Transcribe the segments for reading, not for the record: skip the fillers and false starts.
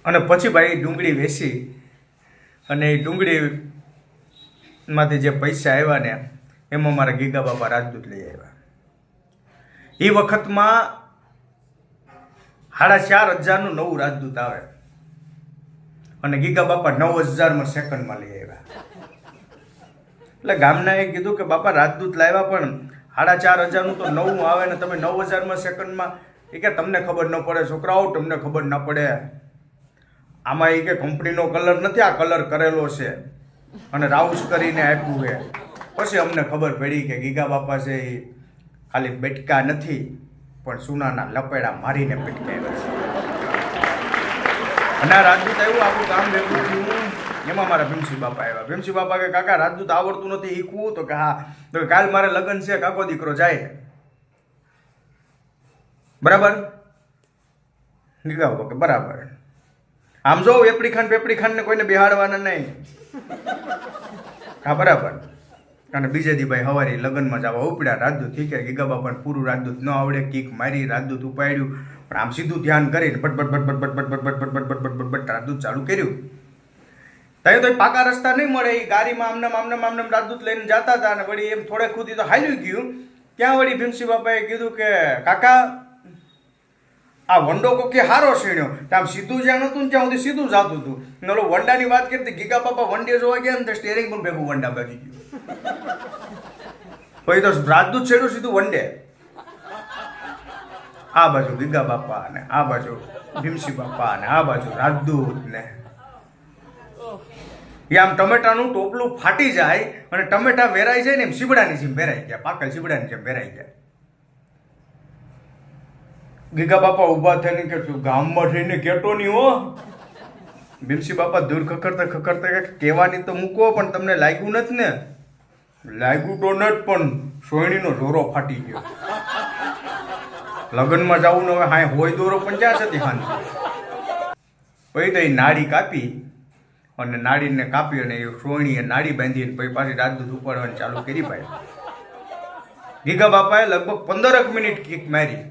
અને પછી ભાઈ ડુંગળી વેચી અને એ ડુંગળીમાંથી જે પૈસા આવ્યા ને એમાં મારા ગીગા બાપા રાજદૂત લઈ આવ્યા. એ વખતમાં 4,500નું નવું રાજદૂત આવે અને ગીગા બાપા 9,000માં સેકન્ડમાં લઈ આવ્યા. એટલે ગામનાએ કીધું કે બાપા રાજદૂત લાવ્યા પણ 4,500નું તો નવું આવે ને તમે 9,000માં સેકન્ડમાં. એ કે તમને ખબર ન પડે છોકરાઓ, તમને ખબર ના પડે. આમાં એ કે કંપનીનો કલર નથી, આ કલર કરેલો છે અને રાઉસ કરીને આપ્યું છે. પછી અમને ખબર પડી કે ગીગા બાપા છે એ ખાલી બેટકા નથી પણ સોનાના લપેડા મારીને બેટકાવ્યા છે. અને આ રાજદૂત આવ્યું, આપણું ગામ ભેગું થયું. એમાં મારા ભીમસિંહ બાપા આવ્યા. ભીમસિંહ બાપા કે કાકા રાજદૂત આવડતું નથી શીખવું? તો કે હા. તો કાલ મારે લગ્ન છે, કાકો દીકરો જાય. બરાબર? ગીગા બાપા કે બરાબર. આમ જો પેપડી ખાન ને કોઈને બિહાડવાના નહીં. હા બરાબર. અને બીજે દી ભાઈ હવારે લગ્નમાં જવા ઉપડ્યા. રાજદૂત ઠીક છે, ગીગા બાપાને પૂરું રાજદૂત ન આવડે, કીક મારી રાજદૂત ઉપાડ્યું, પણ આમ સીધું ધ્યાન કરીને બટ રાજદૂત ચાલુ કર્યું. ત્યાં તો પાકા રસ્તા નહીં મળે, એ ગાડીમાં આમને રાજદૂત લઈને જતા હતા. અને વળી એમ થોડે ખુદી તો હાલ્યું ગયું. ત્યાં વળી ભીમસિંહ બાપાએ કીધું કે કાકા આ વંડો કોકે હારો સીણ્યો. આમ સીધું જ્યાં નતું ને ત્યાં સુધી સીધું જતું હતું. ઓલો વંડાની વાત કરતી, ગીગા બાપા વંડે જોવા ગયા ને તો સ્ટેરિંગ પણ ભેગું વંડા બાજી ગયું. પછી તો રાજદૂત છેડું સીધું વંડે. આ બાજુ ગીગા બાપા ને આ બાજુ ભીમસિંહ બાપા ને આ બાજુ રાજદૂત ને. એ આમ ટમેટાનું ટોપલું ફાટી જાય અને ટમેટા વેરાઈ જાય ને એમ સીબડાની જેમ વેરાઈ ગયા, પાકલ સીબડાની જેમ વેરાઈ ગયા. ગીગા બાપા ઉભા થઈને કે તું ગામમાં થઈને કેતો નહીં હો. ભીમસિંહ બાપા દૂર ખખડતા કહેવાની તો મૂકો, પણ તમને લાગ્યું નથી ને? લાગ્યું તો નથી, પણ સોયણીનો દોરો ફાટી ગયો. લગ્નમાં જવું ને હવે હા હોય દોરો પણ ક્યાં જતી હાન. પછી તો એ નાડી કાપી અને નાડીને કાપી અને એ સોયણીએ નાડી બાંધીને પછી પાછી રાજદૂત ઉપાડવાની ચાલુ કરી. ભાઈ ગીગા બાપાએ લગભગ 15 મિનિટ કિક મારી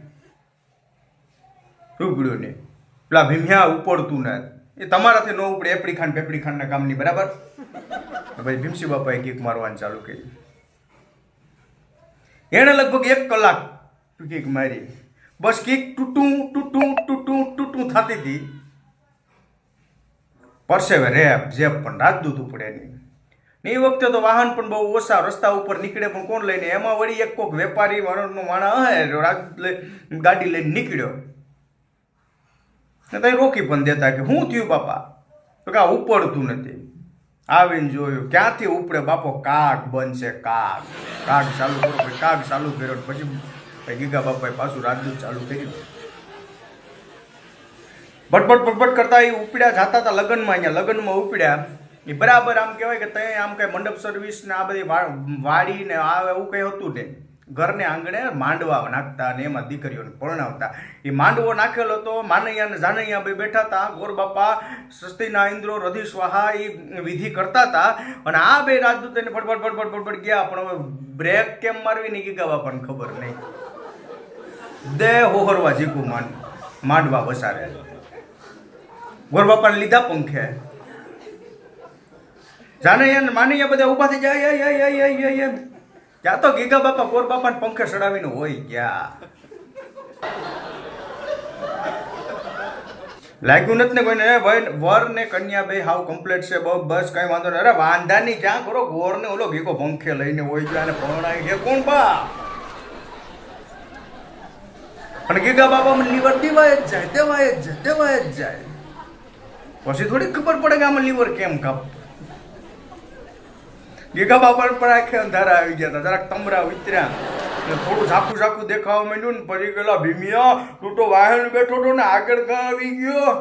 રૂબડ્યો ને પેલા ભીમ્યા ઉપડતું ને એ તમારાથી ન ઉપડે. પેપડી ખાનના કામની બરાબર. ભાઈ ભીમસિંહ બાપાએ કિક મારવાની ચાલુ કરી. એણે લગભગ 1 કલાક કિક મારી. બસ કિક ટૂટું થતી હતી. પરસેવે રેપ જેપ પણ રાજદૂત ઉપડે નહીં. એ વખતે તો વાહન પણ બહુ ઓછા, રસ્તા ઉપર નીકળે પણ કોણ લઈને? એમાં વળી એક કોક વેપારી વાળાનો માણા હે રાજદૂત ગાડી લઈને નીકળ્યો. તો રોકી પણ દેતા કે શું થયું બાપા? તો કે આ ઉપડતું નથી. આવીને જોયું ક્યાંથી ઉપડે બાપો, કાગ બનશે કાગ. કાગ ચાલુ કરો, કાગ ચાલુ કર્યો. પછી ગીગા બાપાએ પાછું રાજદૂત ચાલુ કર્યું. બટબટ કરતા એ ઉપડ્યા જતા હતા લગ્નમાં. અહીંયા લગ્નમાં ઉપડ્યા એ બરાબર આમ કહેવાય કે ત્યાં આમ કઈ મંડપ સર્વિસ ને આ બધી વાડી ને આ એવું કઈ હતું ને. ઘરને આંગણે માંડવા નાખતા અને એમાં દીકરીઓને પરણાવતા. એ માંડવો નાખેલો તો માનૈયા ને જાનૈયા બે બેઠા હતા. ગોર બાપા સસ્તીના ઇન્દ્રો રધિ સ્વાહા એ વિધિ કરતા હતા. અને આ બે રાજદૂત એને ફટફટ ગયા. પણ હવે બ્રેક કેમ મારવી ને ગીગા બાપાને ખબર નહીં. દે હોહરવા જીકું માંડવા વસારે. ગોર બાપાને લીધા પંખે. જાનૈયા ને માનૈયા બધા ઉભા થઈ જાય. ત્યાં તો ગીગા બાપા ગોર બાપાને પંખે ચડાવીને હોય ગયા. લાગ્યું નથી ને કોઈને? ભાઈ વર ને કન્યા બે હાવ કમ્પ્લીટ છે, બસ કઈ વાંધો નહીં. અરે વાંધાની ક્યાં કરો? ગોર ને ઓલો ગીગો પંખે લઈને હોય ગયા અને પરણાઈ ગયા. કોણ બા? અને ગીગા બાપા મને લીવર દેવાય જ જાય. પછી થોડી ખબર પડે કે આમાં લીવર કેમ કાપતું. ગીગા બાપા પર આખે અંધારા આવી ગયા હતા. જરાક તમરા ઉતર્યા ને થોડું ઝાકું દેખાવા માંડ્યું ને પછી પેલા ભીમિયા તું તો વાહન બેઠો હતો ને આગળ ક્યાં આવી ગયો?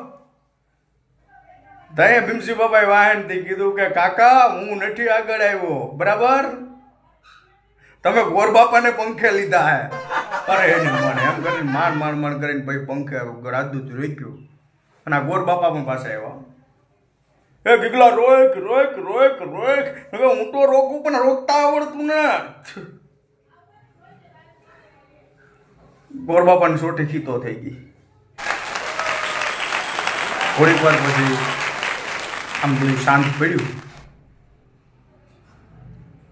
ત્યાં ભીમસિંહ બાપાએ વાહન થી કીધું કે કાકા હું નથી આગળ આવ્યો, બરાબર? તમે ગોર બાપાને પંખે લીધા હે. અરે એને મને એમ કરીને માર કરીને પછી પંખે રાજદૂત રોક્યું અને આ ગોર બાપા પણ પાસે આવ્યા. એ ગીગલા રોક. હું તો રોકું પણ રોકતા આવડતું ને. ગોર બાપાની સોટી ખીતો થઈ ગઈ. થોડીક વાર પછી આમ બધું શાંત પડ્યું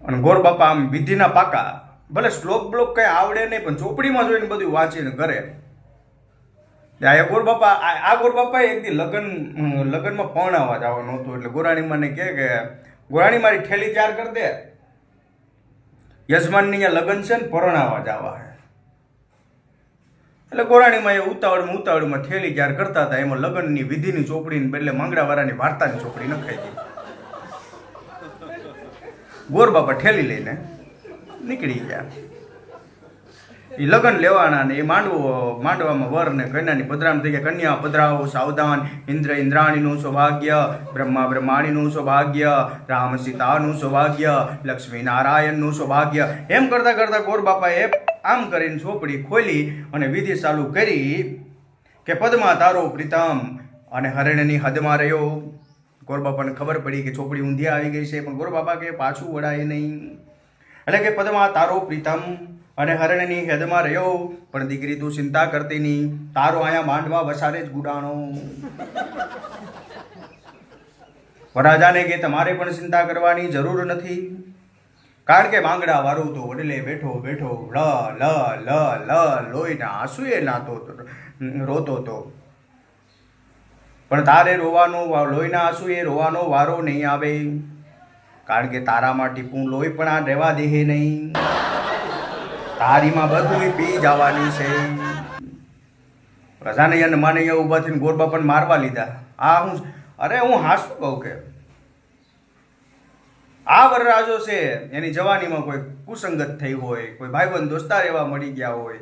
અને ગોર બાપા આમ વિધિના પાકા, ભલે શ્લોક બ્લોક કઈ આવડે નહીં પણ ચોપડીમાં જોઈને બધું વાંચીને કરે. આ ગોર બાપા એક દી લગ્નમાં પરણાવવા જવાનું હતું. એટલે ગોરાણીમાં ને કે ગોરાણી મારી ઠેલી તૈયાર કરી દે, યજમાનની અહીંયા લગ્ન છે ને પરણાવવા જવા છે. એટલે ગોરાણીમાં એ ઉતાવળમાં ઠેલી તૈયાર કરતા હતા. એમાં લગ્નની વિધિની ચોપડીને બદલે માંગડાવાળાની વાર્તાની ચોપડી નખાઈ ગઈ. ગોર બાપા ઠેલી લઈને નીકળી ગયા. એ લગ્ન લેવાના ને એ માંડવામાં વર ને કન્યાની પધરામ થઈ ગયા. કન્યા પધરાવો સાવધાન, ઇન્દ્ર ઇન્દ્રાણીનું સૌભાગ્ય, બ્રહ્મા બ્રહ્માણીનું સૌભાગ્ય, રામ સીતાનું સૌભાગ્ય, લક્ષ્મી નારાયણનું સૌભાગ્ય. એમ કરતા કરતા ગોર બાપાએ આમ કરીને ચોપડી ખોલી અને વિધિ ચાલુ કરી કે પદમાં તારો પ્રીતમ અને હરણની હદમાં રહ્યો. ગોર બાપાને ખબર પડી કે ચોપડી ઊંધી આવી ગઈ છે, પણ ગોર બાપા કે પાછું વળાય નહીં. એટલે કે પદમાં તારો પ્રીતમ અને હરણની હદમાં રહ્યો, પણ દીકરી તું ચિંતા કરતી નહીં, તારો અહીંયા માંડવા વસારે જ ગુડાણો. વરરાજાને કે તમારે પણ ચિંતા કરવાની જરૂર નથી, કારણ કે માંગડા વાળું તો વડલે બેઠો બેઠો લ લ લ લ લોહીના આંસુએ નાતો રોતો હતો, પણ તારે લોહીના આંસુએ રોવાનો વારો નહીં આવે, કારણ કે તારામાં ટીપું લોહી પણ આ રહેવા દે નહીં, તારીમાં બધું પી જવાની છે. પ્રજાનૈયા માનૈયા ઉભા થઈને ગોર બાપાને મારવા લીધા. હું હાસું કહું કે આ વરરાજો છે એની જવાનીમાં કોઈ કુસંગત થઈ હોય, કોઈ ભાઈબંધ દોસ્તાર એવા મળી ગયા હોય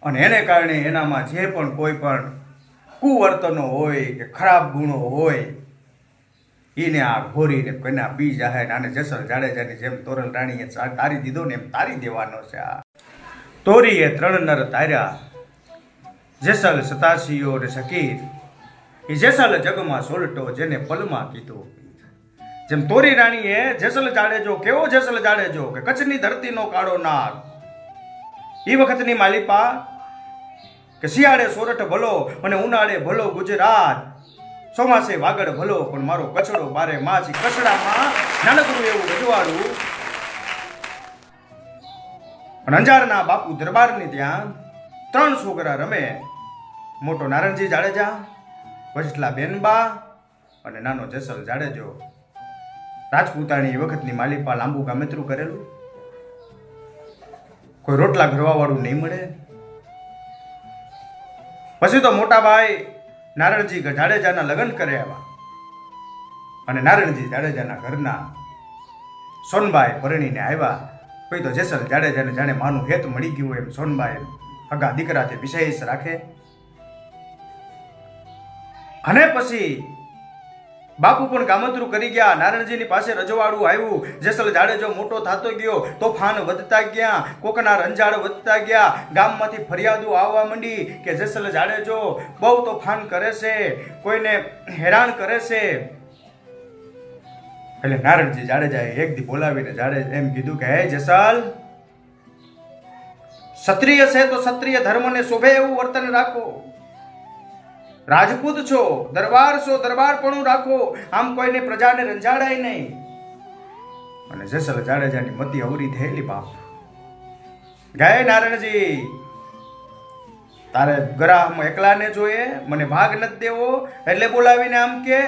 અને એને કારણે એનામાં જે પણ કોઈ પણ કુવર્તનો હોય કે ખરાબ ગુણો હોય એને આ ઘોરીને કન્યા પી જાય ને આને જેસલ જાડેજાની જેમ તોરલ રાણીએ તારી દીધો ને એમ તારી દેવાનો છે. આ તોરીએ 3 નર તાર્યા, જેસલ 87 ને શકીર, એ જેસલ જગમાં સોલટો જેને પલમાં કીધો. જેમ તોરી રાણીએ જેસલ જાડેજો, કેવો જેસલ જાડેજો કે કચ્છની ધરતીનો કાળો નાગ, એ વખતની માલિપા કે શિયાળે સોરઠ ભલો અને ઉનાળે ભલો ગુજરાત, ચોમાસે વાગડ ભલો પણ મારો કચડો બારે માછી. કચડામાં નાનકડું એવું રજવાડું અને અંજારના બાપુ દરબારની ત્યાં 3 છોકરા રમે, મોટો નારણજી જાડેજા, વચલા બેનબા અને નાનો જેસલ જાડેજો. રાજપૂતાણી એ વખતની માલિપા લાંબુ ગામેતરું કરેલું, કોઈ રોટલા ઘરવા વાળું નહીં મળે. પછી તો મોટા ભાઈ નારણજી જાડેજાના લગ્ન કર્યા અને નારણજી જાડેજાના ઘરના સોનબાઈ પરણીને આવ્યા. પછી તો જેસલ જાડેજાને જાણે માનું હેત મળી ગયું એમ સોનબાઈ હગા દીકરા તે વિશેષ રાખે. અને પછી બાપુ પણ ગામતરું કરી ગયા. નારણજીની પાસે રજવાડું આવ્યું. જેસલ જાડેજો મોટો થતો ગયો, તોફાન વધતા ગયા, કોકના રંજાડ વધતા ગયા. ગામમાંથી ફરિયાદો આવવા માંડી કે જેસલ જાડેજો બહુ તોફાન કરે છે, કોઈને હેરાન કરે છે. એટલે નારણજી જાડેજાએ એક દી બોલાવીને જાડેજા એમ કીધું કે હે જેસલ, ક્ષત્રિય છે તો ક્ષત્રિય ધર્મને શોભે એવું વર્તન રાખો. રાજપૂત છો, દરબાર છો, દરબારપણું રાખો, આમ કોઈને પ્રજાને રંજાડાય નહીં. અને જેસલ જાડેજાની મતી અવરી થયેલી બાપ. ગાય નારણજી, તારે ગરાહમાં એકલાને જોઈએ, મને ભાગ નથી દેવો એટલે બોલાવીને આમ કે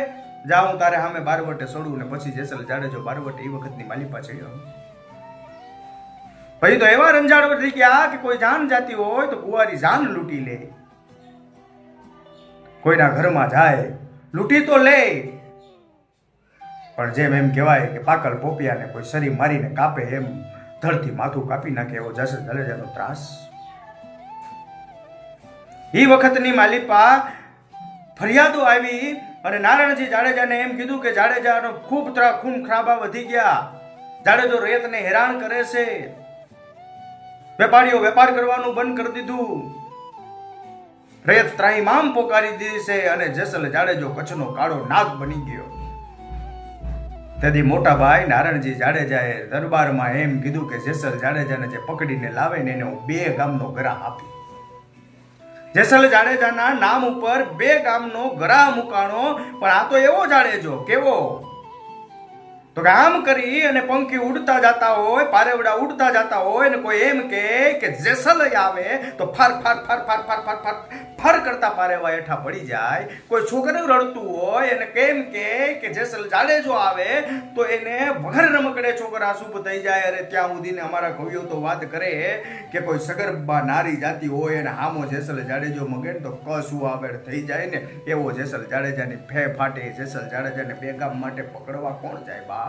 જા હું તારે સામે બારવટે છોડું. ને પછી જેસલ જાડેજો બારવટે એ વખતની માલિપા ચડ્યો. પછી તો એવા રંજાડ થઈ ગયા કે કોઈ જાન જાતી હોય તો કુંવારી જાન લૂંટી લે, કોઈના ઘરમાં જાય લૂંટી તો લે, પણ જેમ એમ કહેવાય કે પાકલ પોપિયાને કોઈ શરી મારીને કાપે એમ ધરથી માથું કાપી નાખે એવો જેસલ જાડેજાનો ત્રાસ. એ વખતની માલિપા ફરિયાદો આવી અને નારણજી જાડેજાને એમ કીધું કે જાડેજાનો ખૂબ ખૂન ખરાબા વધી ગયા, જાડેજો રેતને હેરાન કરે છે, વેપારીઓ વેપાર કરવાનું બંધ કરી દીધું, રેત ત્રાહિમામ પોકારી દીધી છે અને જેસલ જાડેજો કચ્છનો કાળો નાગ બની ગયો. તેથી મોટા ભાઈ નારણજી જાડેજાએ દરબારમાં એમ કીધું કે જેસલ જાડેજાને જે પકડીને લાવે ને એને હું 2 ગામનો ગરા આપી. જેસલ જાડેજાના નામ ઉપર 2 ગામનો ગરા મુકાણો, પણ આ તો એવો જાડેજો કેવો તો કે આમ કરી અને પંખી ઉડતા જતા હોય, પારેવડા ઉડતા જતા હોય ને કોઈ એમ કે જેસલ આવે તો ફર ફર ફર ફર ફર ફર ફર ફર કરતા પારેવા હેઠા પડી જાય. કોઈ છોકરું રડતું હોય અને કેમ કે જેસલ જાડેજો આવે તો એને વગર રમકડે છોકરા શુભ થઈ જાય. અરે ત્યાં સુધીને અમારા કવિઓ તો વાત કરે કે કોઈ સગર્ભા નારી જાતી હોય અને હામો જેસલ જાડેજો મગે તો કશું આગળ થઈ જાય ને એવો જેસલ જાડેજાની ફે ફાટે. જેસલ જાડેજાને 2 ગામ માટે પકડવા કોણ જાય બાપ?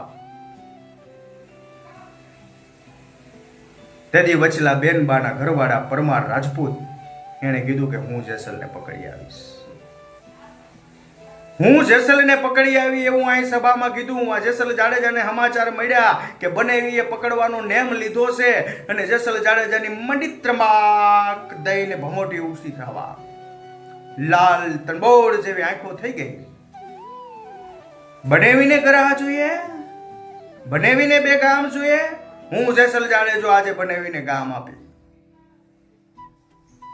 તેથી વચલા બેનબાના ઘરવાળા પરમાર રાજપૂત એને કીધું કે હું જેસલને પકડી આવીશ. હું જેસલને પકડી આવી એવું અહીં સભામાં કીધું. જેસલ જાડેજાને સમાચાર મળ્યા કે બનેવીએ પકડવાનો નેમ લીધો છે અને જેસલ જાડેજાની મંડિત્રમાં દઈને ભમોટી ઉસી થવા લાલ તનબોળ જેવી આંખો થઈ ગઈ. બનેવીને કરાવા જોઈએ, બનેવીને 2 ગામ જોઈએ. હું જેસલ જાડેજો આજે બનેવીને ગામ આપી.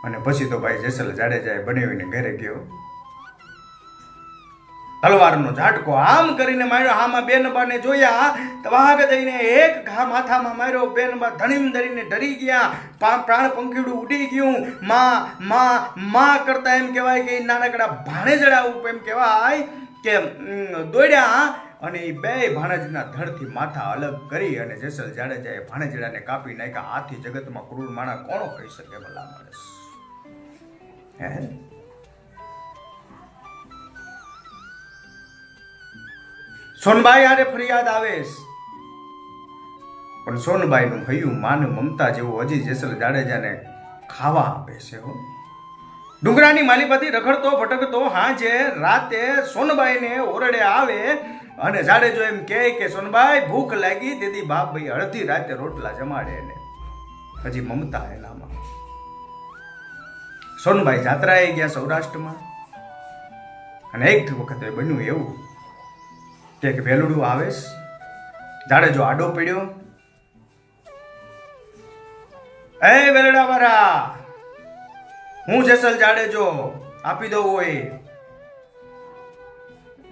અને પછી તો ભાઈ જેસલ જાડેજાએ બનેવીને ઘરે ગયો. તલવારનો ઝાટકો આમ કરીને માર્યો. આમાં બેનબાને જોયા તો વાઘ દઈને 1 ઘા માથામાં માર્યો. બેનબા ધણીમ ધરીને ડરી ગયા. પ્રાણ પંખીડું ઉડી ગયું. માં કરતા એમ કહેવાય કે નાનકડા ભાણેજડા ઉપર એમ કહેવાય કે દોડ્યા અને એ 2 ભાણેજના ધડથી માથા અલગ કરી અને જેસલ જાડેજાએ ભાણેજડાને કાપી નાખ્યા. આથી જગતમાં ક્રૂર માણસ કોણ કહી શકે ભલા માણસ? હે સોનબાઈ આરે ફરિયાદ આવે પણ સોનબાઈનું હૈયું માન મમતા જેવું હજી જેસલ જાડેજાને ખાવા આપે છે. ડુંગરાની માલીપાથી રખડતો ભટકતો હાજે રાતે સોનબાઈને ઓરડે આવે અને જાડેજો એમ કે સોનબાઈ ભૂખ લાગી. તેથી બાપ ભાઈ અડધી રાતે રોટલા જમાડે એને. હજી મમતા એનામાં. સોનબાઈ જાત્રાએ ગયા સૌરાષ્ટ્રમાં અને એક વખતે બન્યું એવું કે વેલુડું આવેશ. જાડેજો આડો પડ્યો. એ વેલડા વાળા, હું જેસલ જાડેજો આપી દઉં હોય.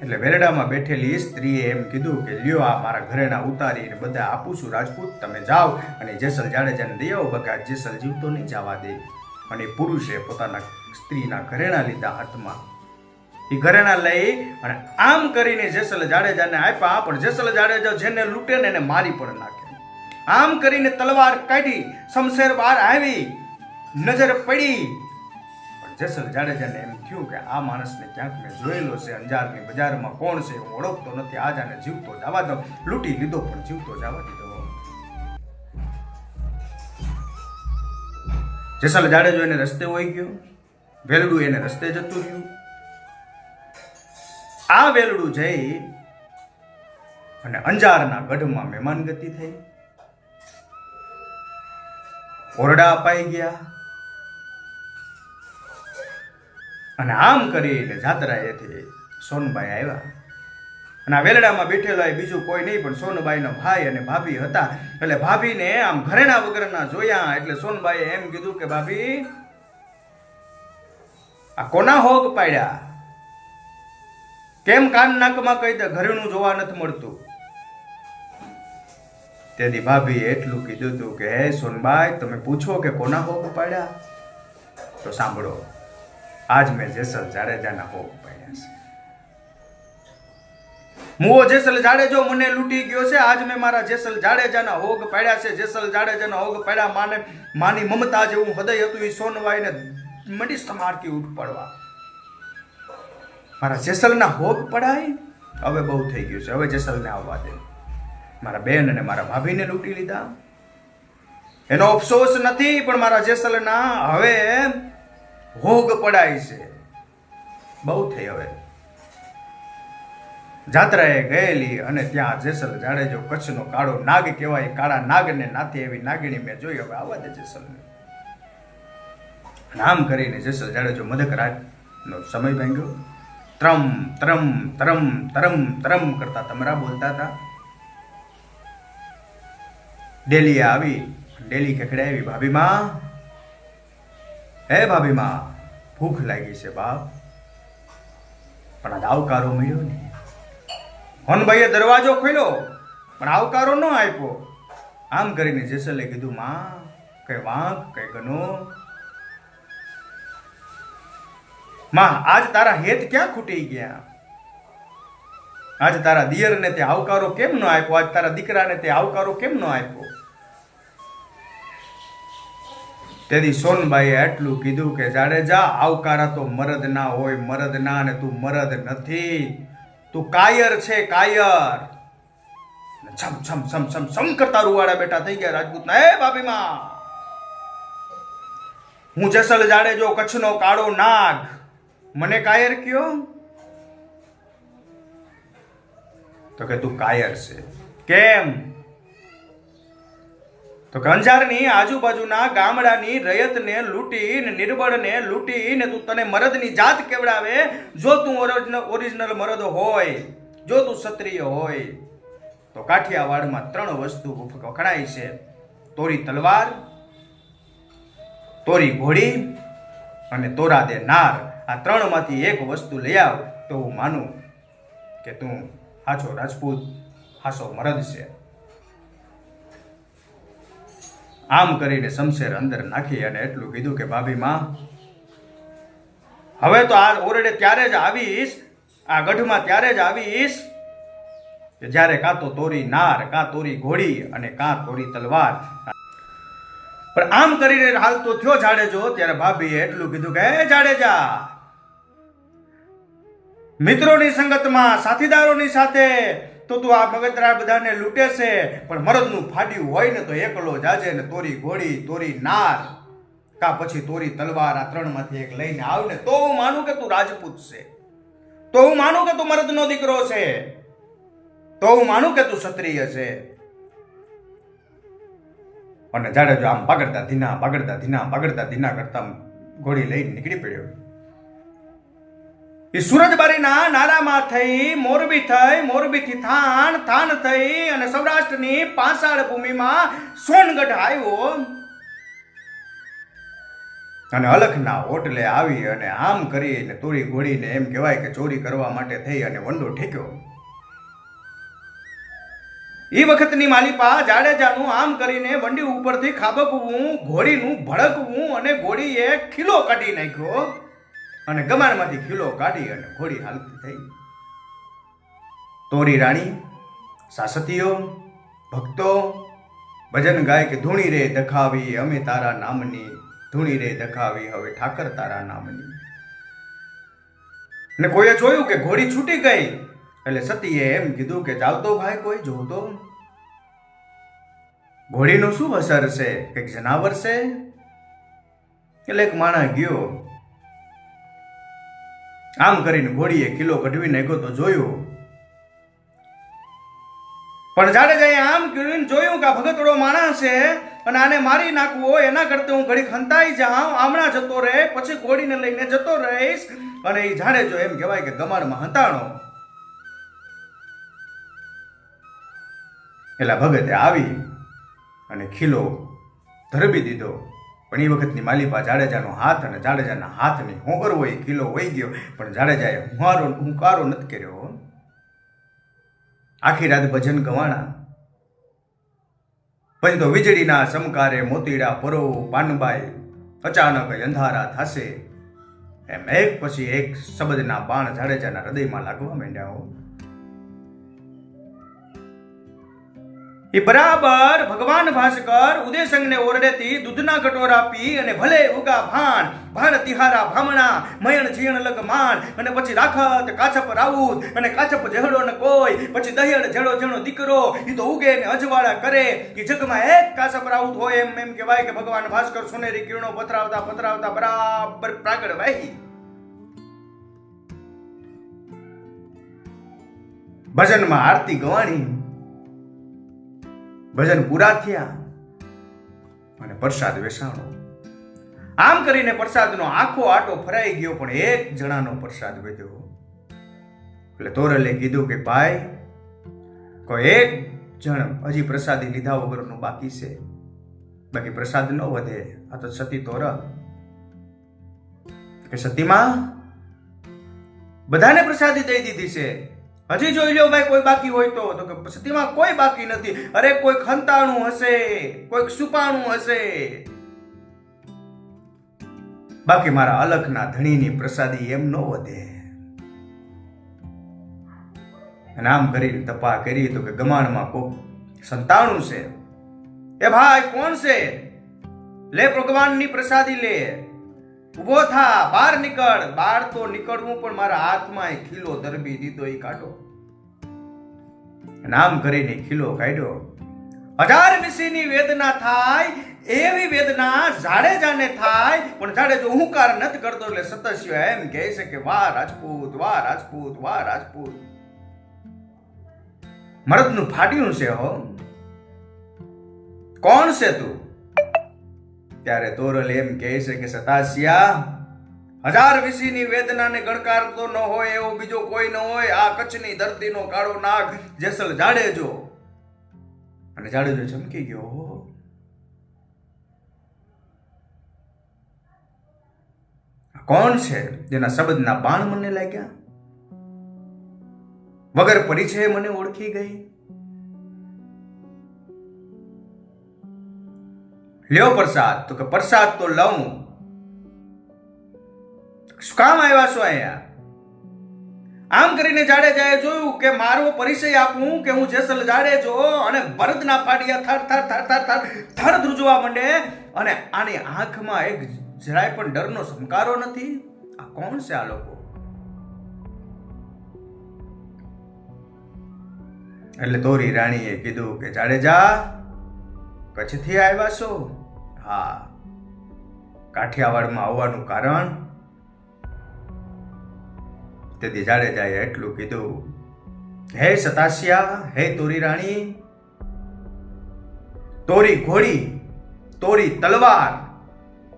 એટલે વેલડામાં બેઠેલી સ્ત્રીએ એમ કીધું કે લ્યો આ મારા ઘરેણા ઉતારીને બધા આપું છું રાજપૂત, તમે જાઓ અને જેસલ જાડેજાને દઈ આવો. બકા જેસલ જીવતો નહીં જવા દે. અને પુરુષે પોતાના સ્ત્રીના ઘરેણા લીધા હાથમાં. એ ઘરેણા લઈ અને આમ કરીને જેસલ જાડેજાને આપ્યા. પણ જેસલ જાડેજા જેને લૂંટે ને એને મારી પણ નાખે. આમ કરીને તલવાર કાઢી, શમશેર બહાર આવી, નજર પડી. પણ જેસલ જાડેજાને એમ થયું કે આ માણસને ક્યાંક મેં જોયેલો છે. અંજારની બજારમાં કોણ છે હું ઓળખતો નથી. આજ આને જીવતો જવા દો. લૂંટી લીધો પણ જીવતો જવા દીધો. જેસલ જાડેજો એને રસ્તે વહી ગયો. વેલડું એને રસ્તે જતું રહ્યું. આ વેલડું જઈ અને અંજારના ગઢમાં મહેમાનગતિ થઈ. ઓરડા અપાઈ ગયા અને આમ કરીને જાત્રાએથી સોનબાઈ આવ્યા. અને આ વેલડામાં બેઠેલો બીજું કોઈ નહીં પણ સોનબાઈનો ભાઈ અને ભાભી હતા. એટલે ભાભીને આમ ઘરેણા વગરના જોયા. એટલે સોનબાઈએ એમ કીધું કે ભાભી આ કોના હોગ પાડ્યા? કેમ કાન નાકમાં કહી દે ઘરેણું જોવા નથી મળતું? તેથી ભાભીએ એટલું કીધું હતું કે હે સોનબાઈ, તમે પૂછો કે કોના હોગ પાડ્યા તો સાંભળો, આજ મેં જેસલ જાડેજાના હોગ પાડ્યા છે. મુઓ જેસલ જાડેજો મને લૂંટી ગયો છે. આજ મેં મારા જેસલ જાડેજાના હોગ પાડ્યા છે. જેસલ જાડેજાના હોગ પાડ્યા. માની મમતા જેવું હૃદય હતું એ સોનબાઈને મંડી સમારથી ઉઠ પડવા. મારા જેસલના હોગ પડાય, હવે બહુ થઈ ગયું છે. હવે જેસલને આવવા દે. મારા બેન અને મારા ભાભીને લૂંટી લીધા. એનો અફસોસ નથી પણ મારા જેસલના હવે હોગ પડાય છે. બહુ થઈ હવે. જાત્રાએ ગયેલી અને ત્યાં જેસલ જાડેજો કચ્છનો કાળો નાગ કહેવાય, કાળા નાગને નાથી એવી નાગીણી મેં જોઈ. હવે આવવા દે જેસલને. આમ કરીને જેસલ જાડેજો મધક રાતનો સમય ભાંગ્યો. ત્રમ ત્રમ ત્રમ ત્રમ ત્રમ કરતા તમરા બોલતા હતા. ડેલીએ આવી, ડેલી ખખડાવી, ભાભીમાં, હે ભાભીમાં, ભૂખ લાગી છે બાપ, પણ આ આવકારો મળ્યો ને. હોનભાઈએ દરવાજો ખોલ્યો પણ આવકારો ન આપ્યો. આમ કરીને જેસલે કીધું, માં કઈ વાંક કઈ ગનો, માં આજ તારા હેત ક્યાં ખૂટી ગયા? આજ તારા દિયરને તે આવકારો કેમ ન આપ્યો? આજ તારા દીકરાને તે આવકારો કેમ ન આપ્યો? તેથી સોનબાઈએ એટલું કીધું કે જાડેજા, આવકારા તો મરદ ના હોય, મરદ ના, ને તું મરદ નથી, તું કાયર છે, કાયર. છમ છમ છમ છમ છમ કરતા રૂવાડા બેઠા થઈ ગયા રાજપૂતના. એ બાબીમાં, હું જેસલ જાડેજો, કચ્છનો કાળો નાગ, મને કાયર કયો? તો કે તું કાયર છે. કેમ? તો કંજારની આજુબાજુના ગામડાની રયતને લૂંટી ને નિર્બળને લૂંટી ને તું તને મરદની જાત કેવડાવે. જો તું ઓરિજિનલ મરદ હોય, જો તું ક્ષત્રિય હોય, તો કાઠિયાવાડમાં 3 વસ્તુ વખણાય છે: તોરી તલવાર, તોરી ઘોડી અને તોરા દે નાર. આ 3 માંથી એક વસ્તુ લઈ આવ તો હું માનું કે તું હાચો રાજપૂત, હાચો મરદ છે. આમ કરીને શમશેર અંદર નાખી અને એટલું કીધું કે ભાભી માં, હવે તો આ ઓરડે ત્યારે જ આવીશ, આ ગઢમાં ત્યારે જ આવીશ કે જ્યારે કાં તો તોરી નાર, કાં તોરી ઘોડી અને કાં તોરી તલવાર. પણ આમ કરીને હાલ તો થયો જાડેજો. ત્યારે ભાભીએ એટલું કીધું કે હે જાડેજા, મિત્રોની સંગતમાં, સાથીદારોની સાથે તો તું આ મગજરા બધાને લૂંટે છે, પણ મરદનું ફાડ્યું હોય ને તો એકલો જાજે ને તોરી ઘોડી, તોરી નાર, કા પછી તોરી તલવાર, આ 3 માંથી એક લઈને આવ ને તો હું માનું કે તું રાજપૂત છે, તો હું માનું કે તું મરદનો દીકરો છે, તો હું માનું કે તું ક્ષત્રિય છે. અને જાડેજો આમ પાગડતા ધીના કરતા ઘોડી લઈને નીકળી પડ્યો. એ સુરજબારીના નારામાં થઈ, મોરબી થઈ, મોરબીથી થાન, થાન થઈ અને સૌરાષ્ટ્રની પાંસાળ ભૂમિમાં સોનગઢ આવ્યો અને અલખના હોટલે આવી અને આમ કરીને તોરી ઘોડીને એમ કહેવાય કે ચોરી કરવા માટે થઈ અને વંડો ઠેક્યો. એ વખતની માલિપા જાડેજાનું આમ કરીને વંડી ઉપરથી ખાબકવું, ઘોડીનું ભડકવું અને ઘોડીએ ખીલો કાઢી નાખ્યો અને ગમાણમાંથી ખીલો કાઢી અને ઘોડી હાલતી થઈ. તોરી રાણી, સાસતીઓ, ભક્તો ભજન ગાય કે ધૂણી રે દખાવી અમે તારા નામની, ધૂણી રે દખાવી હવે ઠાકર તારા નામની. ને કોઈએ જોયું કે ઘોડી છૂટી ગઈ એટલે સતીએ એમ કીધું કે જાવ તો ભાઈ કોઈ જોતો, ઘોડીનું શું અસર છે, કંઈક જનાવર છે? એટલે એક માણસ ગયો. આમ કરીને ઘોડીએ કિલો કઢવી નાખ્યો તો જોયું, પણ જાડેજાએ આમ કરીને જોયું કે આ ભગતડો માણસ છે અને આને મારી નાખવો, એના કરતા હું ઘડી ખંતાઈ જાઉં, આમણા જતો રહે, પછી ઘોડીને લઈને જતો રહીશ. અને એ જાડેજો એમ કહેવાય કે ગમાડમાં હંતાણો. એટલે ભગતે આવી અને ખીલો ધરબી દીધો. પણ એ વખતની માલિપા જાડેજાનો હાથ અને જાડેજાના હાથની હોંગરવો એ ખીલો વહી ગયો, પણ જાડેજાએ હુંકારો નથી કર્યો. આખી રાત ભજન ગવાણા. પછી તો વીજળીના ચમકારે મોતીડા પરો પાનબાઈ અચાનક અંધારા થાશે એમ એક પછી એક શબ્દના બાણ જાડેજાના હૃદયમાં લાગવા માંડ્યા. એ બરાબર ભગવાન ભાસ્કર ઉદયસંગને ઓરડેથી દૂધના કટોરા પી અને ભલે ઉગા ભાણ તિહારા ભામણા મયણ જીણ લગ માન, અને પછી રાખત કાછપ રાઉત અને કાછપ જહડો ન કોઈ, પછી દહિયડ જડો જણો દીકરો એ તો ઉગે ને અજવાળા કરે. એ જગમાં એક કાછપ રાઉત હોય એમ કહેવાય કે ભગવાન ભાસ્કર સોનેરી કિરણો પથરાવતા બરાબર પ્રાગળ વાહી. ભજનમાં આરતી ગવાણી, ભજન પૂરા થયા અને પ્રસાદ વેસાણો. આમ કરીને પ્રસાદનો આખો આટો ફરાઈ ગયો, પણ એક જણાનો પ્રસાદ વધ્યો. એટલે તોરલે કીધું કે ભાઈ, કોઈ એક જણ હજી પ્રસાદી લીધા વગરનું બાકી છે, બાકી પ્રસાદ ન વધે. આ તો સતી તોરલ. કે સતીમાં બધાને પ્રસાદી દઈ દીધી છે, હજી જોઈ લો ભાઈ કોઈ બાકી હોય તો કે સતીમાં કોઈ બાકી નથી. અરે કોઈ ખંતાણું હશે, કોઈ સુપાણું હશે, બાકી મારા અલખના ધણીની પ્રસાદી એમ ન વધે. અને આમ કરીને તપા કરી તો કે ગમાણમાં કોક સંતાણું છે. એ ભાઈ કોણ છે? લે ભગવાનની પ્રસાદી લે, ઉભો થા, બહાર નીકળ. બહાર તો નીકળવું પણ મારા હાથમાં ખીલો દરબી દીધો, એ કાઢો. નામ કરીને ખીલો કાઢ્યો. 1020ની વેદના થાય એવી વેદના જાડેજાને થાય, પણ જાડેજો હુંકાર નથી કરતો. એટલે સતસ્ય એમ કહે છે કે વાહ રાજપૂત, વાહ રાજપૂત, વાહ રાજપૂત. મરદનું ફાટ્યું છે હો. કોણ છે તું? ત્યારે તોરલ એમ કહે છે કે સતાસિયા, 1020ની વેદનાને ગણકારતો ન હોય એવો બીજો કોઈ ન હોય. આ કચ્છની ધરતીનો કાળો નાગ જેસલ જાડેજો. અને જાડેજો ચમકી ગયો. કોણ છે જેના શબ્દના બાણ મને લાગ્યા, વગર પરિચય મને ઓળખી ગઈ? લ્યો પ્રસાદ. તો કે પ્રસાદ તો લઉં. શું કામ આવ્યા છો અહીંયા? આમ કરીને જાડેજાએ જોયું કે મારો પરિચય આપું કે હું જેસલ જાડેજો, અને ભરતના ફાડિયા થર થર થર થર થર થર ધ્રુજવા માંડે. અને આની આંખમાં એક જરાય પણ ડરનો સમકારો નથી. આ કોણ છે આ લોકો? એટલે તોરી રાણીએ કીધું કે જાડેજા, કચ્છથી આવ્યા છો? હા. કાઠિયાવાડમાં આવવાનું કારણ? તેથી જાડેજાએ એટલું કીધું, હે સતાસિયા, હે તોરી રાણી, તોરી ઘોડી, તોરી તલવાર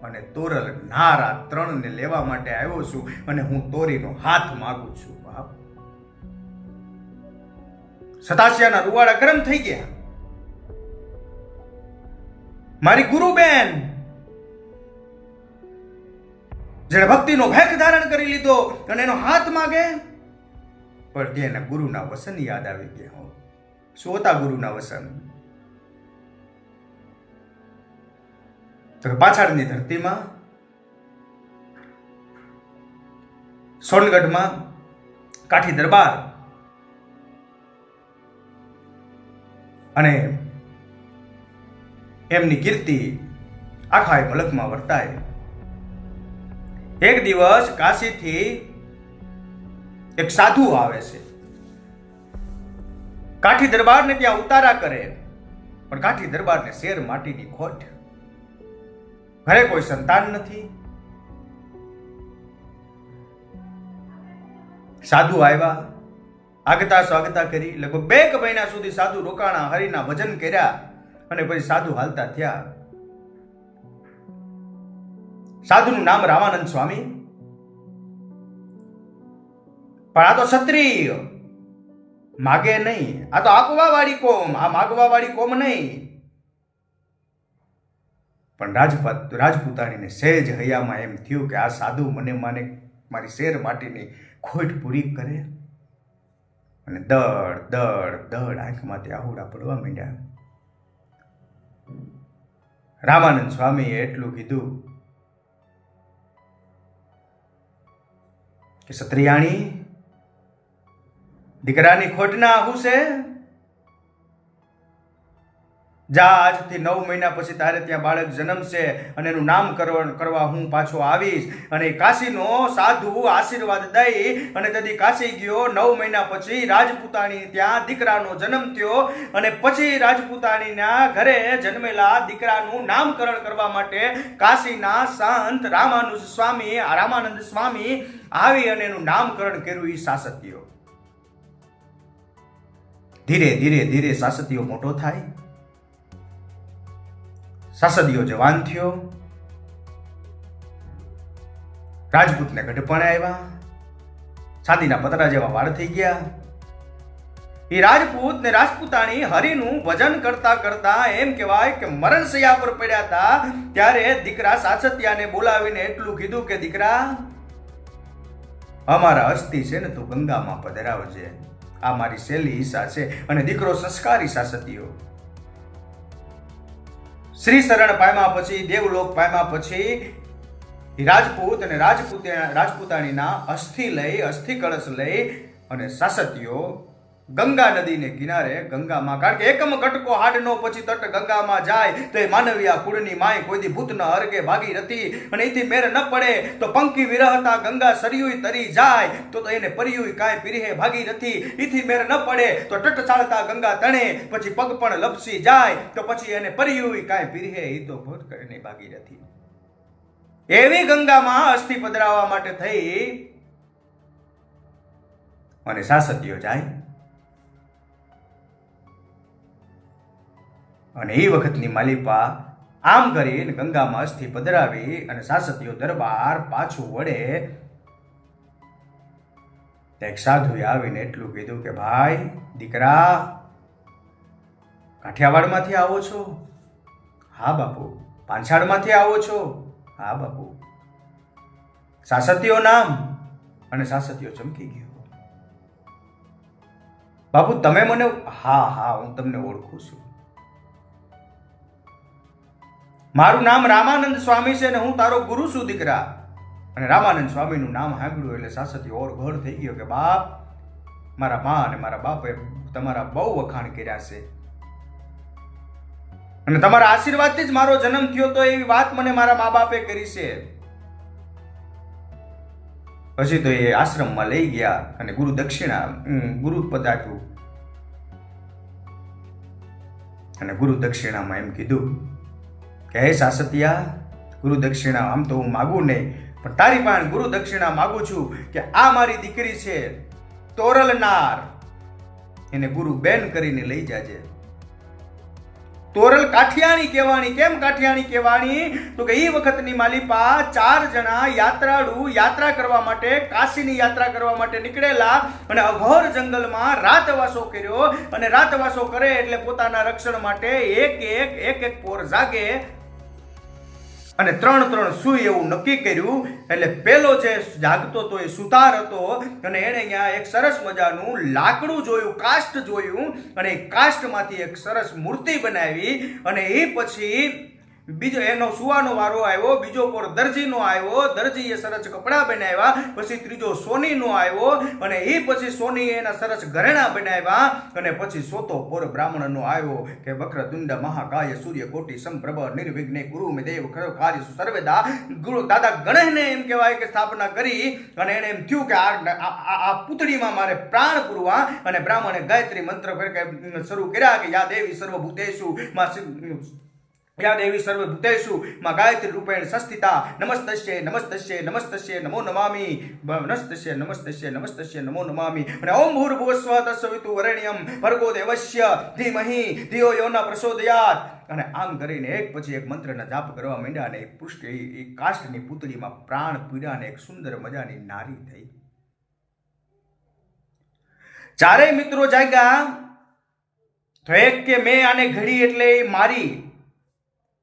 અને તોરલ નારા 3 ને લેવા માટે આવ્યો છું, અને હું તોરીનો હાથ માંગુ છું. બાપ, સતાસિયાના રૂવાડા ગરમ થઈ ગયા. મારી ગુરુબેન જેને ભક્તિનો ભેખ ધારણ કરી લીધો અને એનો હાથ માગે, પણ તેના ગુરુના વસન યાદ આવી ગયા. શું હતા ગુરુના વસન? તો પાછળની ધરતીમાં સોનગઢમાં કાઠી દરબાર અને એમની કીર્તિ આખા મલકમાં વર્તાય. એક દિવસ કાશીથી એક સાધુ આવે છે, કાઠી દરબારને ત્યાં ઉતારા કરે, પણ કાઠી દરબારને શેર માટીની ખોટ, ઘરે કોઈ સંતાન નથી. સાધુ આવ્યા, આગતા સ્વાગતા કરી. લગભગ 2 મહિના સુધી સાધુ રોકાણા, હરિના ભજન કર્યા, અને પછી સાધુ હાલતા થયા. સાધુનું નામ રામાનંદ સ્વામી. પણ આ તો ક્ષત્રિય, માગે નહીં. આ તો આપવા વાળી કોમ, આ માગવા વાળી કોમ નહીં. પણ રાજપૂતાણીને સહેજ હૈયામાં એમ થયું કે આ સાધુ મને મારી શેર માટીની ખોટ પૂરી કરે. અને દડ દડ દડ આંખમાંથી આહુડા પડવા માંડ્યા. રામાનંદ સ્વામીએ એટલું કીધું કે ક્ષત્રિયાણી, દીકરાની ખોટના આહુ છે. જા, આજથી 9 મહિના પછી તારે ત્યાં બાળક જન્મશે અને એનું નામકરણ કરવા હું પાછો આવીશ. અને કાશીનો સાધુ આશીર્વાદ દઈ અને તેથી કાશી ગયો. 9 મહિના પછી રાજપૂતાણી ત્યાં દીકરાનો જન્મ થયો, અને પછી રાજપૂતાણીના ઘરે જન્મેલા દીકરાનું નામકરણ કરવા માટે કાશીના સંત રામાનંદ સ્વામી આવી અને એનું નામકરણ કર્યું. એ સાસતીયો ધીરે ધીરે ધીરે સાસતીયો મોટો થાય. સાસદીયો જવાન થયો. રાજપૂતને ગઢપણ આવ્યા, ચાંદીના પતરા જેવા વાળ થઈ ગયા. એ રાજપૂત ને રાજપૂતાણી હરિનું ભજન કરતા કરતા એમ કહેવાય કે મરણશૈયા પર પડ્યા હતા. ત્યારે દીકરા સાસતિયાને બોલાવીને એટલું કીધું કે દીકરા, અમારા અસ્થિ છે ને તું ગંગામાં પધરાવજે. આ મારી સહેલી ઈચ્છા છે. અને દીકરો સંસ્કારી સાસતીયો શ્રી શરણ પામ્યા પછી, દેવલોક પામ્યા પછી રાજપૂત અને રાજપૂતાણીના અસ્થિ કળશ લઈ અને સાસતીયો ગંગા નદીને કિનારે ગંગામાં, કારણ કે એકમ કટકો હાડનો પછી તટ ગંગામાં જાય તો એ માનવીયા કુળની માય કોઈ દી ભૂત ન અર્ગે ભાગીરથી, અને એથી મેર ન પડે તો પંકી વિરહતા ગંગા સરયુય તરી જાય તો એને પરિયુય કાંઈ પીરહે ભાગીરથી, એથી મેર ન પડે તો તટ ચાલતા ગંગા તણે પછી પગ પણ લપસી જાય તો પછી એને પરિયુય કાંઈ પીરહે એ તો ભૂત કરીને ભાગીરથી. એવી ગંગામાં અસ્થિ પધરાવવા માટે થઈ અને સાસતીયો જાય. અને એ વખતની માલિપા આમ કરીને ગંગામાં અસ્થિ પધરાવી અને સાસતીયો દરબાર પાછું વળે. એક સાધુએ આવીને એટલું કીધું કે ભાઈ દીકરા, કાઠિયાવાડમાંથી આવો છો? હા બાપુ. પાંછાળમાંથી આવો છો? હા બાપુ. સાસતીયો નામ? અને સાસતીયો ચમકી ગયો. બાપુ તમે મને? હા હા, હું તમને ઓળખું છું. મારું નામ રામાનંદ સ્વામી છે ને હું તારો ગુરુ છું દીકરા. અને રામાનંદ સ્વામીનું નામ સાંભળ્યું એટલે સાસતીયો ઓળઘોળ થઈ ગયો કે બાપ, મારા મા અને મારા બાપે તમારા બહુ વખાણ કર્યા છે અને તમારા આશીર્વાદથી જ મારો જન્મ થયો તો એવી વાત મને મારા મા બાપે કરી છે. પછી તો એ આશ્રમમાં લઈ ગયા અને ગુરુ પધાર્યું અને ગુરુ દક્ષિણામાં એમ કીધું કે હે સાસતિયા, ગુરુ દક્ષિણા આમ તો હું માગું નહીં, પણ તારી પાસે ગુરુ દક્ષિણા માગું છું કે આ મારી દીકરી છે તોરલનાર, એને ગુરુ બેન કરીને લઈ જાજે. તોરલ કાઠિયાણી કહેવાણી. કેમ કાઠિયાણી કહેવાણી? તો કે એ વખતની માલિપા 4 જણા યાત્રાળુ યાત્રા કરવા માટે, કાશીની યાત્રા કરવા માટે નીકળેલા અને અઘોર જંગલમાં રાતવાસો કર્યો. અને રાતવાસો કરે એટલે પોતાના રક્ષણ માટે એક પોર જાગે અને 3 સુઈ એવું નક્કી કર્યું. એટલે પેલો જે જાગતો હતો એ સુતાર હતો અને એને અહીંયા એક સરસ મજાનું લાકડું જોયું, કાષ્ટ જોયું અને એ કાષ્ટમાંથી એક સરસ મૂર્તિ બનાવી. અને એ પછી બીજો એનો સુવાનો વારો આવ્યો, બીજો પોર દરજીનો આવ્યો, દરજીએ સરસ કપડા બનાવ્યા, પછી ત્રીજો સોનીનો આવ્યો અને એ પછી સોનીએ એના સરસ ઘરેણા બનાવ્યા અને પછી સોતો પોર બ્રાહ્મણનો આવ્યો કે વક્રતુંડ મહાકાય સૂર્ય કોટી સંપ્રભ નિર્વિઘ્ને ગુરુ મે દેવ કાર્ય સર્વદા. ગુરુ દાદા ગણેશને એમ કહેવાય કે સ્થાપના કરી અને એને એમ થયું કે આ પૂતળીમાં મારે પ્રાણ પૂરવા. અને બ્રાહ્મણે ગાયત્રી મંત્ર શરૂ કર્યા કે યા દેવી સર્વભૂતેષુ યા દેવી સર્વભૂતેષુ માં ગાયત્રી રૂપેણ સંસ્થિતા નમસ્તસ્ય નમસ્તસ્ય નમસ્તસ્ય નમો નમામિ નમસ્તસ્ય નમસ્તસ્ય નમસ્તસ્ય નમો નમામિ. અને ઓમ ભૂર્ભુવસ્વ તત્સવિતુ વરેણ્યમ ભર્ગો દેવસ્ય ધીમહિ ધિયો યો ન પ્રચોદયાત. અને આમ કરીને એક પછી એક મંત્રના જાપ કરવા માંડ્યા અને એ કાષ્ટની પૂતળીમાં પ્રાણ પૂર્યા અને એક સુંદર મજાની નારી થઈ. ચારેય મિત્રો જાગ્યા તો એક કે મેં આને ઘડી એટલે મારી,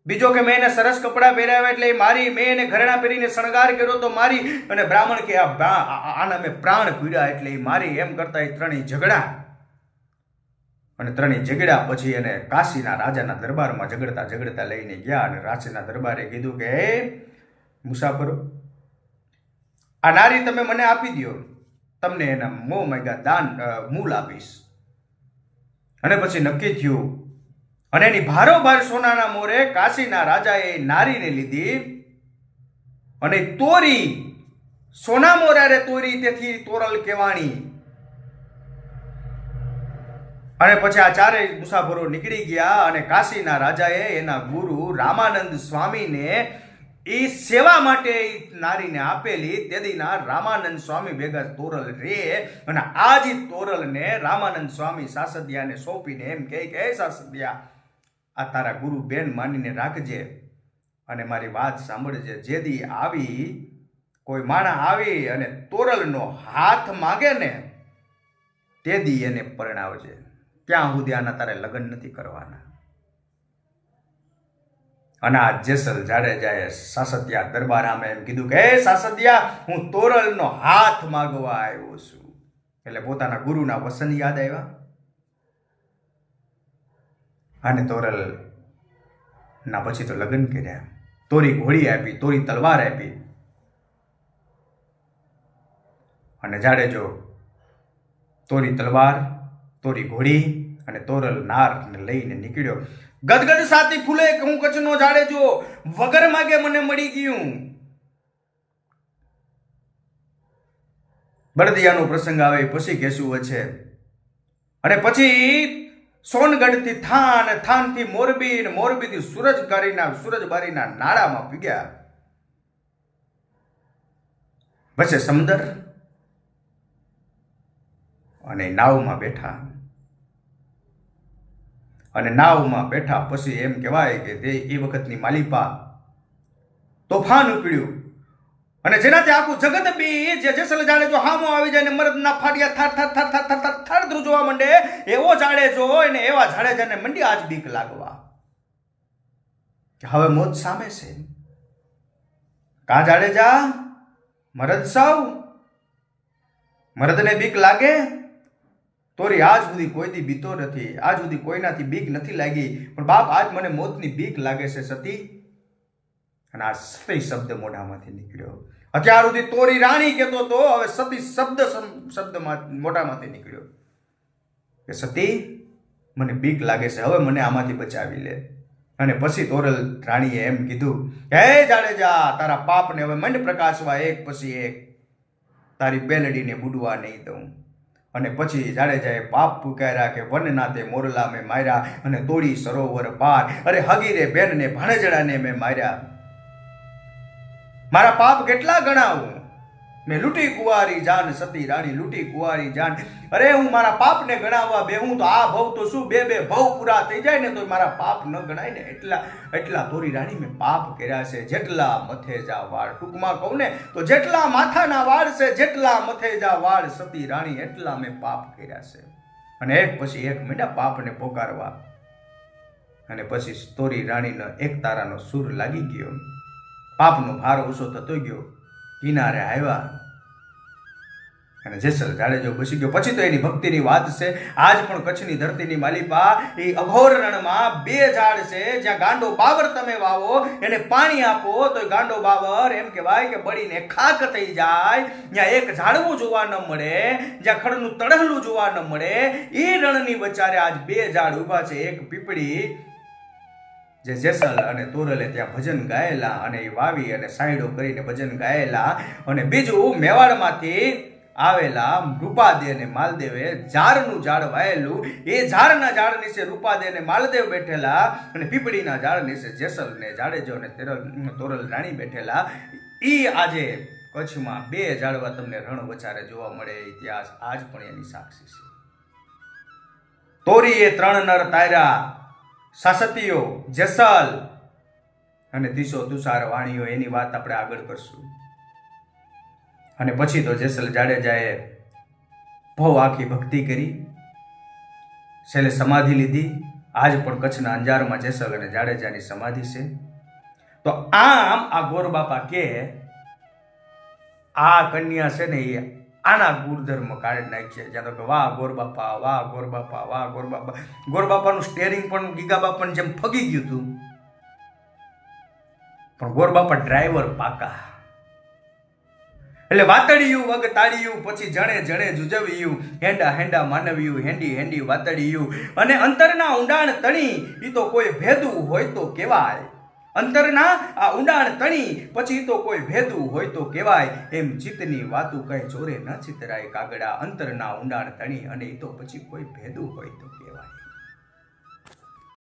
બીજો કે મેં એને સરસ કપડા પહેરાવ્યા એટલે મારી, મેં એને ઘરેણા પહેરીને શણગાર કર્યો તો મારી, અને બ્રાહ્મણ કે આના મેં પ્રાણ પીડ્યા એટલે મારી. એમ કરતા એ ત્રણેય ઝઘડા અને ત્રણેય ઝઘડ્યા પછી એને કાશીના રાજાના દરબારમાં ઝઘડતા લઈને ગયા અને રાજાના દરબારે કીધું કે હે મુસાફરો, આ નારી તમે મને આપી દો, તમને એના મોં માગ્યા દાન મૂલ આપીશ. અને પછી નક્કી થયું અને એની ભારોભાર સોનાના મોરે કાશીના રાજાએ નારીને લીધી અને તોરી, સોના મોરારે તોરી, તેથી તોરલ કહેવાણી. અને પછી આ ચારેય મુસાફરો નીકળી ગયા અને કાશીના રાજાએ એના ગુરુ રામાનંદ સ્વામીને એ સેવા માટે નારીને આપેલી. તેદીના રામાનંદ સ્વામી ભેગા તોરલ રે અને આ જ તોરલને રામાનંદ સ્વામી સાસદિયાને સોંપીને એમ કહે કે હે સાસદિયા, આ તારા ગુરુ બેન માનીને રાખજે અને મારી વાત સાંભળજે. જેદી આવી કોઈ માણા આવી અને તોરલનો હાથ માગે ને તેદી એને પરણાવજે. ત્યાં સુધી આના તારે લગ્ન નથી કરવાના. અને આ જેસલ જાડેજાએ સાસતિયા દરબાર સામે એમ કીધું કે હે સાસતિયા, હું તોરલનો હાથ માગવા આવ્યો છું. એટલે પોતાના ગુરુના વસન યાદ આવ્યા અને તોરલ ના પછી તો લગ્ન કર્યા. તોરી ઘોડી આપી, તોરી તલવાર આપી અને જાડેજો તોરી તલવાર, તોરી ઘોડી અને તોરલ નારને લઈને નીકળ્યો. ગદગદ સાથી ફૂલે કે હું કચ્છનો જાડેજો, વગર માગે મને મળી ગયું. બળદિયાનો પ્રસંગ આવે પછી કેશું છે. અને પછી સોનગઢથી થાન, થાનથી મોરબી, ને મોરબીથી સુરજબારીના નાળામાં પીગ્યા. વચ્ચે સમદર અને નાવમાં બેઠા. અને નાવમાં બેઠા પછી એમ કહેવાય કે તે એ વખતની માલિપા તોફાન ઉપડ્યું અને જેનાથી આખું જગત બી જે જેસલ જાડેજો હામો આવી જાય ને મરદના ફાડિયા થાર થાર થાર થાર થાર થાર થાર ધ્રુજવા માંડે, એવો જાડેજો અને એવા જાડેજાને મંડી આજ બીક લાગવા કે હવે મોત સામે છે. કા જાડેજા, મરદ સૌ મરદને બીક લાગે? તોરી આજ સુધી કોઈથી બીતો નથી, આજ સુધી કોઈનાથી બીક નથી લાગી, પણ બાપ આજ મને મોતની બીક લાગે છે સતી. અને આ સતી શબ્દ મોઢામાંથી નીકળ્યો. અત્યાર સુધી તોરી રાણી કહેતો તો, હવે સતી શબ્દ મોઢામાંથી નીકળ્યો કે સતી મને બીક લાગે છે, હવે મને આમાંથી બચાવી લે. અને પછી તોરલ રાણીએ એમ કીધું હે જાડેજા, તારા પાપને હવે મંડ પ્રકાશવા એક પછી એક, તારી બેલડીને બુડવા નહીં દઉં. અને પછી જાડેજાએ પાપ પુકાર્યા કે વન નાતે મોરલા મેં માર્યા અને તોડી સરોવર પાર, અરે હગીરે બેનને ભાણેજડાને મેં માર્યા. મારા પાપ કેટલા ગણાવું? મેં લૂંટી કુંવારી જાન, સતી રાણી લૂંટી કુંવારી જાન. અરે હું મારા પાપને ગણાવવા બેહું તો આ ભવ તો શું બે ભવ પૂરા થઈ જાય ને તો મારા પાપ ન ગણાય ને. એટલા તોરી રાણી મેં પાપ કર્યા છે. જેટલા મથેજા વાળ, ટૂંકમાં કહું ને તો જેટલા માથાના વાળ છે, જેટલા મથેજા વાળ સતી રાણી, એટલા મેં પાપ કર્યા છે. અને એક પછી એક મીંડા પાપને પોકારવા. અને પછી તોરી રાણીનો એક તારાનો સૂર લાગી ગયો. પાપનો ભાર ઓછો થતો ગયો. કિનારે આવ્યા અને જેસલ જાડેજો બસી ગયો. પછી તો એની ભક્તિની વાત છે. આજ પણ કચ્છની ધરતીની માલિપા એ અઘોર રણમાં બે ઝાડ છે, જ્યાં ગાંડો બાબર તમે વાવો, એને પાણી આપો તો ગાંડો બાબર એમ કહેવાય કે બળીને ખાક થઈ જાય. જ્યાં એક ઝાડવું જોવા ન મળે, જ્યાં ખડનું તળહલું જોવા ન મળે, એ રણની વચારે આજ બે ઝાડ ઉભા છે. એક પીપળી જે જેસલ અને તોરલે ત્યાં ભજન ગાયેલા અને એ વાવી અને સાઈડો કરીને ભજન ગાયેલા. અને બીજું મેવાડમાંથી આવેલા રૂપાદે અને માલદેવે ઝાડનું ઝાડ વાયેલું, એ ઝાડના ઝાડ નીચે રૂપાદે અને માલદેવ બેઠેલા અને પીપળીના ઝાડ નીચે જેસલ ને જાડેજો અને તોરલ રાણી બેઠેલા. એ આજે કચ્છમાં બે ઝાડવા તમને રણ વચારે જોવા મળે. ઇતિહાસ આજ પણ એની સાક્ષી છે. તોરીએ 3 નર તાર્યા, સાસતીઓ, જેસલ અને તીસો તુષાર વાણીઓ, એની વાત આપણે આગળ કરશું. અને પછી તો જેસલ જાડેજાએ બહુ આખી ભક્તિ કરી, છેલ્લે સમાધિ લીધી. આજ પણ કચ્છના અંજારમાં જેસલ અને જાડેજાની સમાધિ છે. તો આમ આ ગોરબાપા કે આ કન્યા છે ને એ આના ગુણધર્મ કાઢી નાખશે. જ્યાં તો કે વાહ ગોરબાપા, વાહ ગોરબાપા, વાહ ગોરબાપા. ગોરબાપાનું સ્ટેરિંગ પણ ગીગાબાપાને જેમ ફગી ગયું હતું, પણ ગોરબાપા ડ્રાઈવર પાકા. એટલે વાતડિયું વગ તાળિયું, પછી જણે જણે જુજવ્યું, હેંડા હેંડા માનવ્યું, હેંડી હેંડી વાતડિયું. અને અંતરના ઊંડાણ તણી, ઈ તો કોઈ ભેદું હોય તો કેવાય. અંતરના આ ઊંડાણ તણી, પછી તો કોઈ ભેદું હોય તો કહેવાય. એમ ચિત્તની વાતું કઈ ચોરે ન ચિતરાય કાગડા. અંતરના ઊંડાણ તણી અને ઈ તો પછી કોઈ ભેદું હોય તો કહેવાય.